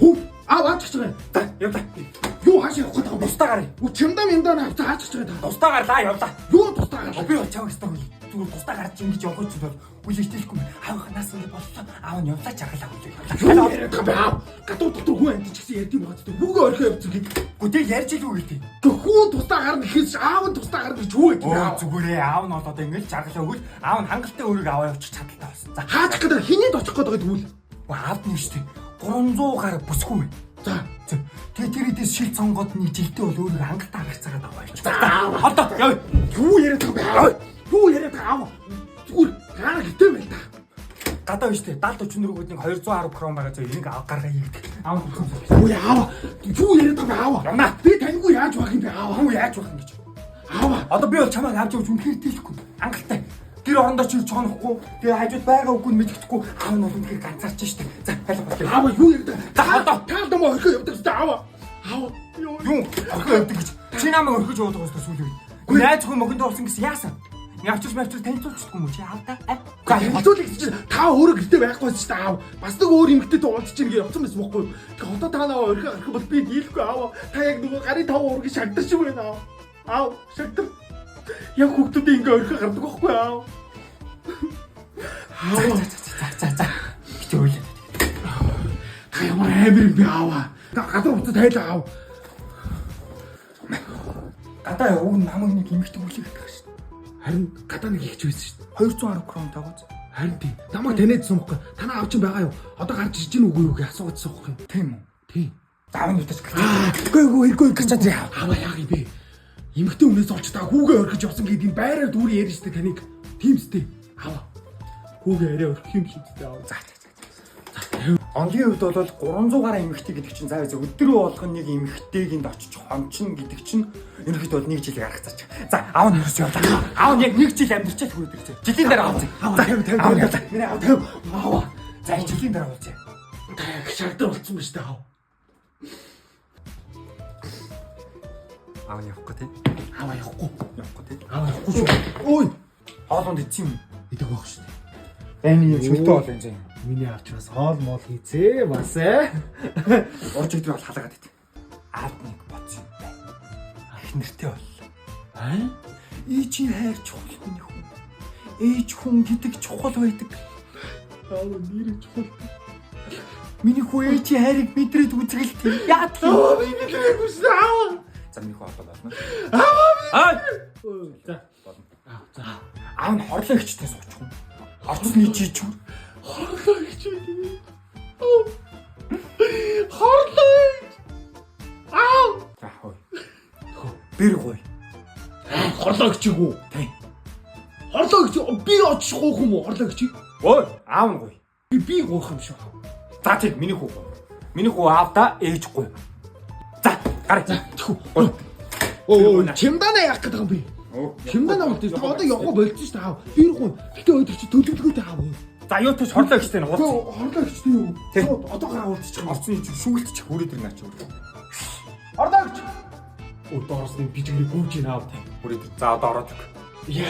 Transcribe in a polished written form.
Хөө аач гэж байгаа. Явлаа. Юу хааш явах гэдэг юм бэ? Тустаа гарыг. Чимдаа миндаа навцаа хаач гэж байгаа. Тустаа гарлаа явлаа. Юу тустаа гар? Би бол чамд өстой зүгээр тустаа гарч ингэж явах гэж бол үлээжтэйхгүй. Аавынханаас ингэ боллоо. Аав нь явлаа чаргалаа гэж Юу яриад байгаа бэ аав? Гадуу дотор хүн амьд ч гэсэн ярьдیں байгаа. Хүүгээ орхио явцгаа. Гүтэй ярьж илүү гэдэг. Хүн тустаа гарна гэхээс аав нь тустаа гарна гэж юу гэдэг вэ? Зүгээрээ аав нь одоо ингэж чаргалаа өгөл аав нь хангалттай өөрийгөө аваа явуучих чадaltaй болсон. За Хаач гэдэг хинээд очих гээд байгаа тэгвэл. аавд нь штэ 300 гараг бүсгүй. За тэгээ тэр идэс шил цонгоод нэг жилдээ бол өөрийгөө хангалттай агаарцаагаад аваа явчих. Одоо яв. юу яриад байгаа бэ? Юу яриад байгаа аав? Зүгээр гараа хитээ байл та. Гадаа биш тэ 70 44 гээд нэг 210 крон байгаа зөв энийг авах гаргаа ийгдэг. Аав нь Ой аав. Юу яриад байгаа аав? Ямаа. Би таньгүй яаж байх юм бэ аав? Хүү яаж байх юм гэж. Аав. Одоо би бол чамайг авч явж үнэхээр дийлэхгүй. Хангалттай. Гэр орондоо чи чоонохгүй. Тэгээ хажууд байгаа үгүй мэддэхгүй. Аав нь бол үнэхээр ганцаарч штэ. За хайлах болтой. Аав юу яриад байгаа? За одоо Таалдаа мөн орхио явдаг ч аав. Аав. юу орхио явдаг гэж. Чи намайг орхиж явуулдаг гэсэн сүүл үү. Гүн айц хүн мөхөндөө болсон гэсэн яасан? Явчих танилцуулчихгүй юм чи аав та. Танилцуулах гэж та өөрөө гэртээ байхгүй ч та аав. Бас нэг өөр эмэгтэйтэй уулзч ийн гэж явсан байсан байхгүй юу? Тэгээ одоо та наваа орхио гарах бол би дийлэхгүй аав. Та яг нөгөө гарын тав уургийн шагдар шиг байна аав. Аав шагдар. Яг хүүхдүүдээ ингээ орхио гардаг байхгүй аав. За. Битээ үйл. Та ямар амир юм бэ аав. Та гадар уцад хайлаа аав. Гадаа уг намайг нэг эмэгтэй үлээгээд байгаа шүү. Харин гадаа нэг ихч байсан шүү. 210 крон тагууз. Харин тийм. Намайг таньдсан байхгүй. Танаа авч юм байгаа юу? Одоо гарч иж гин үгүй юу гэж асуугаадсан байхгүй. Тийм үү? Тийм. Заавн утас гэж. Үгүй гэж чад. Аваа яах юм бэ? Эмэгтэй хүнээс олж та хүүгээ орхиж явсан гэдэг энэ байраар дүүрэн ярьж штэ таныг. Тимстэй. Аваа. Хүүгээ арай орхих юм шиг дээ аваа. За. Онгийн хувьд бол 300 гаруй эмэгтэй гэдэг чинь заа өдрөө болгон нэг эмэгтэйг энд очиж хончин гэдэг чинь ерөнхийдөө бол 1 жилийг арах цаач. За аав нь ерөөс явлаа. Аав нь яг 1 жил амьдарчаад хүрээд ирж байгаа. Жилийн дараа авах. Аваа 50 явлаа. Миний аваа 50. Аваа. За жилийн дараа уулзъя. Та яг шаардлага болсон ба штэ аав. Аав нь явахгүй тий. Аваа явахгүй. Явахгүй тий. Аваа явахгүй шүү. Ой. Хоолунд идсэн юм. Идэг байх штэ. Эний юм шүлтөө бол энэ зэн. Миний авчраас хоол моол хийцээ бас ээ. Урж идэв бол халаагаад идэв. Аав нэг боцсон юм бай. Их нэртэй боллоо. Аа? Ээжийн хайр чухал хүний хүн. Ээж хүн гэдэг чухал байдаг. Аав нэр чухал. Миний хүү ээжийн хайрыг мэдрээд үзгэлтэй. Яа тийм. Аав энэ л хүссэн аав. За миний хүү одоо болно. Аав. За. Болно. За. Аав нь хорлоо ихчтэй суучих юм. Орцны жиж юм. Хорлоо гэж үү? Хорлоо. Аав. За хой. Бэр гой. Хорлоо гэж үү? Тий. Хорлоо гэж би очих гоох юм уу? Хорлоо гэж. Ой, аав нь гой. Би гоох юм шүү. За тийм миний хүү гой. Миний хүү аавда ээж гой. За, гараа. За. Оо, чимдаа яах гэдэг юм бэ? Чимдаа намайг тийм одоо явах болчихсон шүү аав. Би гоо. Гэтэ өдөр чи төлөвлөгөөтэй аав. За юу ч хорлоо ихтэй нь уулз. Хорлоо гэж юу? Одоо гараа уулзчих. Орцны шүүгэлтчих хүрээд ирнэ ачаа. Хорлоо гэж. Өдөрс нэг бижигний гүйж ийн аав. Хүрээд. За одоо ороод. Яа.